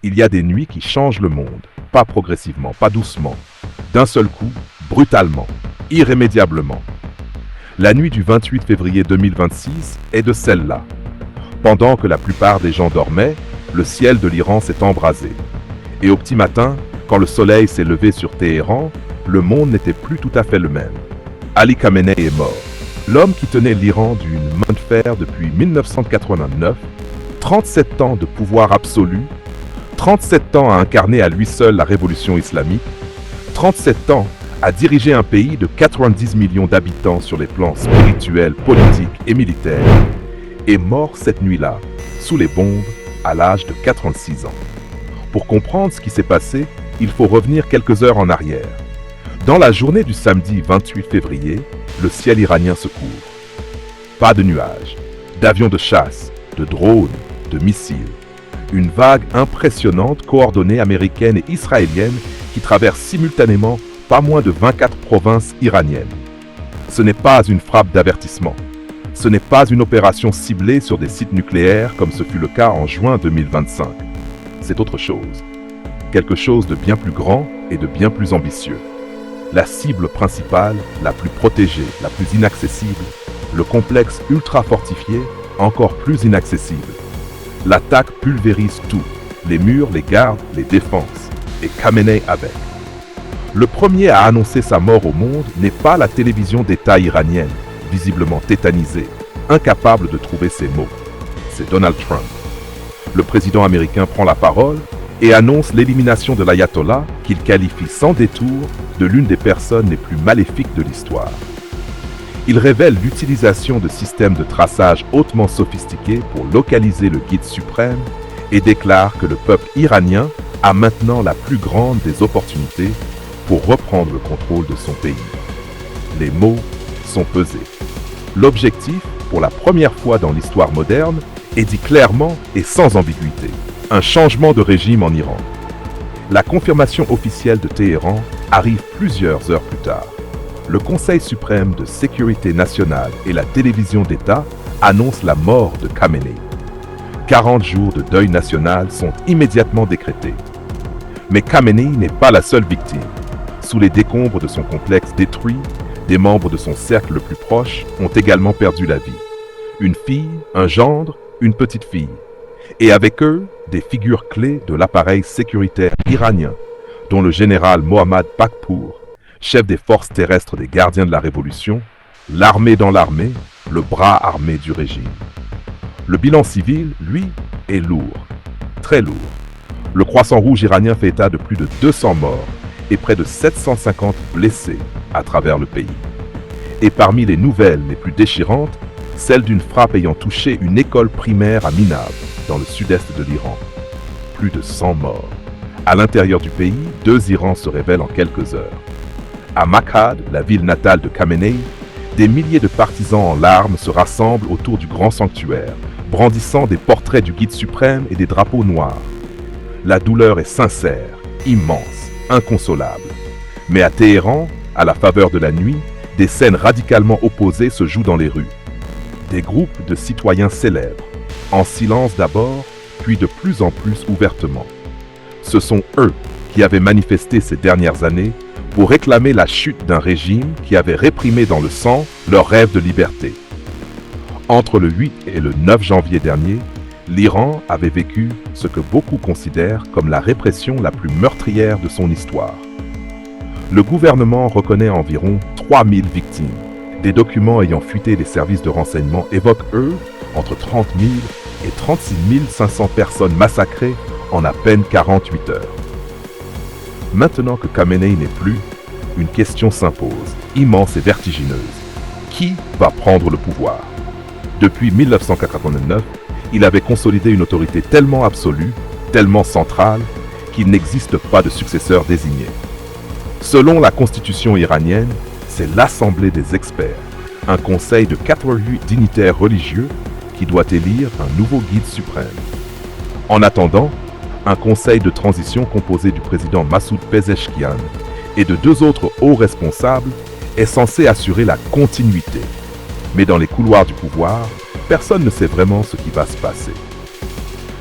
Il y a des nuits qui changent le monde, pas progressivement, pas doucement, d'un seul coup, brutalement, irrémédiablement. La nuit du 28 février 2026 est de celle-là. Pendant que la plupart des gens dormaient, le ciel de l'Iran s'est embrasé. Et au petit matin, quand le soleil s'est levé sur Téhéran, le monde n'était plus tout à fait le même. Ali Khamenei est mort. L'homme qui tenait l'Iran d'une main de fer depuis 1989, 37 ans de pouvoir absolu, 37 ans à incarner à lui seul la révolution islamique, 37 ans à diriger un pays de 90 millions d'habitants sur les plans spirituels, politiques et militaires, est mort cette nuit-là, sous les bombes, à l'âge de 86 ans. Pour comprendre ce qui s'est passé, il faut revenir quelques heures en arrière. Dans la journée du samedi 28 février, le ciel iranien se couvre. Pas de nuages, d'avions de chasse, de drones, de missiles. Une vague impressionnante coordonnée américaine et israélienne qui traverse simultanément pas moins de 24 provinces iraniennes. Ce n'est pas une frappe d'avertissement. Ce n'est pas une opération ciblée sur des sites nucléaires comme ce fut le cas en juin 2025. C'est autre chose. Quelque chose de bien plus grand et de bien plus ambitieux. La cible principale, la plus protégée, la plus inaccessible, le complexe ultra fortifié, encore plus inaccessible. L'attaque pulvérise tout, les murs, les gardes, les défenses, et Khamenei avec. Le premier à annoncer sa mort au monde n'est pas la télévision d'État iranienne, visiblement tétanisée, incapable de trouver ses mots. C'est Donald Trump. Le président américain prend la parole et annonce l'élimination de l'ayatollah qu'il qualifie sans détour de l'une des personnes les plus maléfiques de l'histoire. Il révèle l'utilisation de systèmes de traçage hautement sophistiqués pour localiser le guide suprême et déclare que le peuple iranien a maintenant la plus grande des opportunités pour reprendre le contrôle de son pays. Les mots sont pesés. L'objectif, pour la première fois dans l'histoire moderne, est dit clairement et sans ambiguïté. Un changement de régime en Iran. La confirmation officielle de Téhéran arrive plusieurs heures plus tard. Le Conseil suprême de sécurité nationale et la télévision d'État annoncent la mort de Khamenei. 40 jours de deuil national sont immédiatement décrétés. Mais Khamenei n'est pas la seule victime. Sous les décombres de son complexe détruit, des membres de son cercle le plus proche ont également perdu la vie. Une fille, un gendre, une petite fille. Et avec eux, des figures clés de l'appareil sécuritaire iranien, dont le général Mohammad Pakpour, chef des forces terrestres des gardiens de la Révolution, l'armée dans l'armée, le bras armé du régime. Le bilan civil, lui, est lourd, très lourd. Le Croissant Rouge iranien fait état de plus de 200 morts et près de 750 blessés à travers le pays. Et parmi les nouvelles les plus déchirantes, celle d'une frappe ayant touché une école primaire à Minab, dans le sud-est de l'Iran. Plus de 100 morts. À l'intérieur du pays, 2 Irans se révèlent en quelques heures. À Mashhad, la ville natale de Khamenei, des milliers de partisans en larmes se rassemblent autour du grand sanctuaire, brandissant des portraits du guide suprême et des drapeaux noirs. La douleur est sincère, immense, inconsolable. Mais à Téhéran, à la faveur de la nuit, des scènes radicalement opposées se jouent dans les rues. Des groupes de citoyens célèbres, en silence d'abord, puis de plus en plus ouvertement. Ce sont eux qui avaient manifesté ces dernières années pour réclamer la chute d'un régime qui avait réprimé dans le sang leur rêve de liberté. Entre le 8 et le 9 janvier dernier, l'Iran avait vécu ce que beaucoup considèrent comme la répression la plus meurtrière de son histoire. Le gouvernement reconnaît environ 3000 victimes. Des documents ayant fuité des services de renseignement évoquent, eux, entre 30 000 et 36 500 personnes massacrées en à peine 48 heures. Maintenant que Khamenei n'est plus, une question s'impose, immense et vertigineuse. Qui va prendre le pouvoir? Depuis 1989, il avait consolidé une autorité tellement absolue, tellement centrale, qu'il n'existe pas de successeur désigné. Selon la constitution iranienne, c'est l'Assemblée des experts, un conseil de 88 dignitaires religieux qui doit élire un nouveau guide suprême. En attendant, un conseil de transition composé du président Massoud Pezeshkian et de 2 autres hauts responsables est censé assurer la continuité. Mais dans les couloirs du pouvoir, personne ne sait vraiment ce qui va se passer.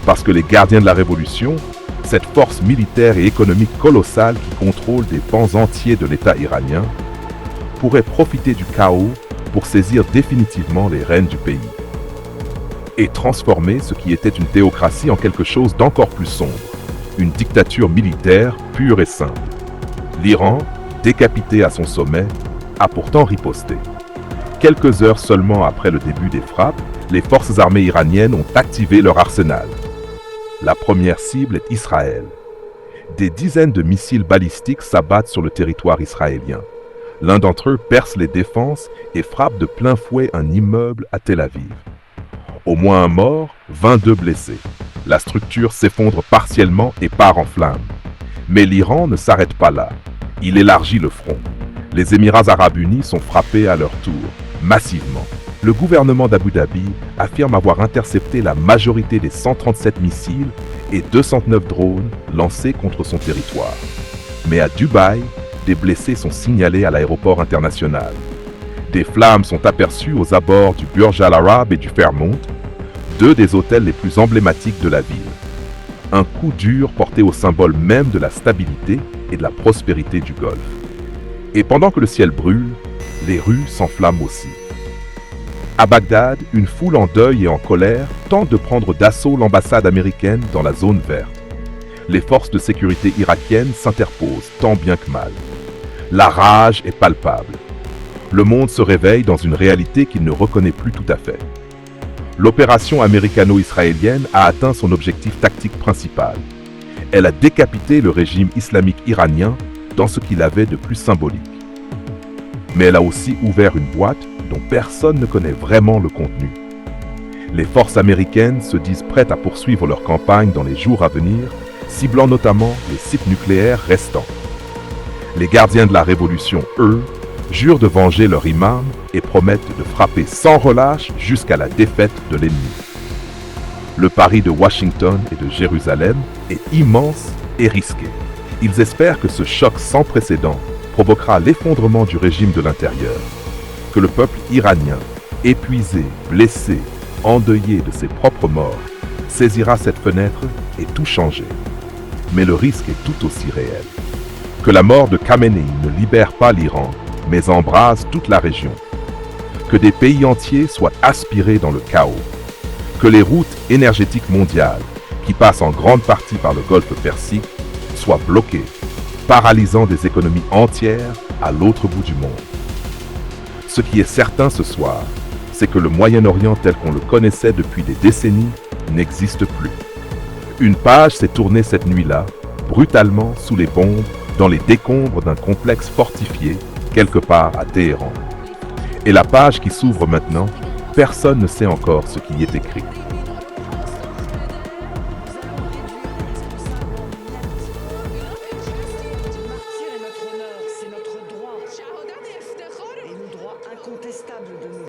Parce que les gardiens de la Révolution, Cette force militaire et économique colossale qui contrôle des pans entiers de l'État iranien pourrait profiter du chaos pour saisir définitivement les rênes du pays et transformer ce qui était une théocratie en quelque chose d'encore plus sombre, une dictature militaire pure et simple. L'Iran, décapité à son sommet, a pourtant riposté. Quelques heures seulement après le début des frappes, les forces armées iraniennes ont activé leur arsenal. La première cible est Israël. Des dizaines de missiles balistiques s'abattent sur le territoire israélien. L'un d'entre eux perce les défenses et frappe de plein fouet un immeuble à Tel Aviv. Au moins un mort, 22 blessés. La structure s'effondre partiellement et part en flammes. Mais l'Iran ne s'arrête pas là. Il élargit le front. Les Émirats arabes unis sont frappés à leur tour, massivement. Le gouvernement d'Abu Dhabi affirme avoir intercepté la majorité des 137 missiles et 209 drones lancés contre son territoire. Mais à Dubaï, des blessés sont signalés à l'aéroport international. Des flammes sont aperçues aux abords du Burj Al Arab et du Fairmont, deux des hôtels les plus emblématiques de la ville. Un coup dur porté au symbole même de la stabilité et de la prospérité du Golfe. Et pendant que le ciel brûle, les rues s'enflamment aussi. À Bagdad, une foule en deuil et en colère tente de prendre d'assaut l'ambassade américaine dans la zone verte. Les forces de sécurité irakiennes s'interposent tant bien que mal. La rage est palpable. Le monde se réveille dans une réalité qu'il ne reconnaît plus tout à fait. L'opération américano-israélienne a atteint son objectif tactique principal. Elle a décapité le régime islamique iranien dans ce qu'il avait de plus symbolique. Mais elle a aussi ouvert une boîte dont personne ne connaît vraiment le contenu. Les forces américaines se disent prêtes à poursuivre leur campagne dans les jours à venir, ciblant notamment les sites nucléaires restants. Les gardiens de la révolution, eux, jurent de venger leur imam et promettent de frapper sans relâche jusqu'à la défaite de l'ennemi. Le pari de Washington et de Jérusalem est immense et risqué. Ils espèrent que ce choc sans précédent provoquera l'effondrement du régime de l'intérieur, que le peuple iranien, épuisé, blessé, endeuillé de ses propres morts, saisira cette fenêtre et tout changer. Mais le risque est tout aussi réel. Que la mort de Khamenei ne libère pas l'Iran, mais embrase toute la région. Que des pays entiers soient aspirés dans le chaos. Que les routes énergétiques mondiales, qui passent en grande partie par le Golfe Persique, soient bloquées, paralysant des économies entières à l'autre bout du monde. Ce qui est certain ce soir, c'est que le Moyen-Orient tel qu'on le connaissait depuis des décennies n'existe plus. Une page s'est tournée cette nuit-là, brutalement sous les bombes, dans les décombres d'un complexe fortifié, quelque part à Téhéran. Et la page qui s'ouvre maintenant, personne ne sait encore ce qui y est écrit.